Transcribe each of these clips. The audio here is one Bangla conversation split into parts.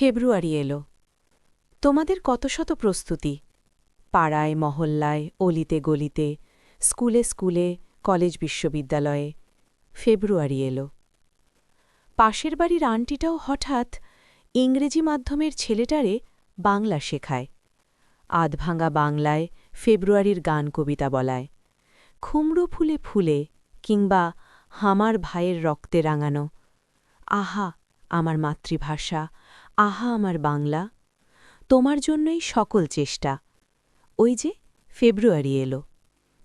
ফেব্রুয়ারি এলো। তোমাদের কত শত প্রস্তুতি, পাড়ায় মহল্লায়, অলিতে গলিতে, স্কুলে স্কুলে, কলেজ বিশ্ববিদ্যালয়ে। ফেব্রুয়ারি এলো। পাশের বাড়ির আন্টিটাও হঠাৎ ইংরেজি মাধ্যমের ছেলেটারে বাংলা শেখায়। আধভাঙা বাংলায় ফেব্রুয়ারির গান কবিতা বলায়, খুমড়ো ফুলে ফুলে কিংবা হামার ভাইয়ের রক্তে রাঙানো। আহা আমার মাতৃভাষা, আহা আমার বাংলা, তোমার জন্যই সকল চেষ্টা। ওই যে ফেব্রুয়ারি এলো।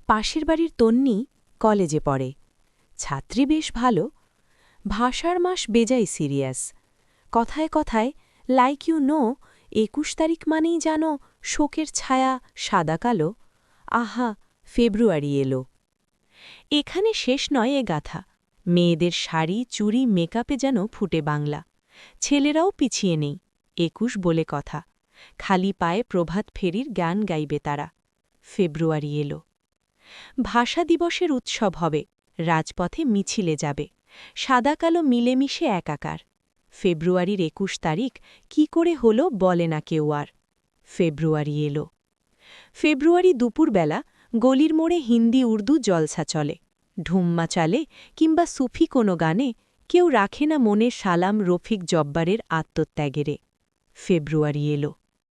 পাশের বাড়ির তন্নি কলেজে পড়ে, ছাত্রী বেশ ভালো। ভাষার মাস বেজাই সিরিয়াস। কথায় কথায় লাইক ইউ নো ২১ তারিখ মানেই জানো শোকের ছায়া সাদা কালো। আহা ফেব্রুয়ারি এলো। এখানে শেষ নয় এ গাথা। মেয়েদের শাড়ি চুড়ি মেকআপে যেন ফুটে বাংলা। ছেলেরাও পিছিয়ে নেই, ২১ বলে কথা। খালি পায়ে প্রভাত ফেরির গান গাইবে তারা। ফেব্রুয়ারি এলো। ভাষা দিবসের উৎসব হবে, রাজপথে মিছিলে যাবে, সাদা কালো মিলেমিশে একাকার। ফেব্রুয়ারির ২১ তারিখ কি করে হলো বলে না কেউ আর। ফেব্রুয়ারি এলো। ফেব্রুয়ারি দুপুরবেলা গলির মোড়ে হিন্দি উর্দু জলসা চলে। ঢুম্মা চালে কিংবা সুফি কোনো গানে কেউ রাখে না মনে সালাম রফিক জব্বারের আত্মত্যাগেরে। ফেব্রুয়ারি এলো।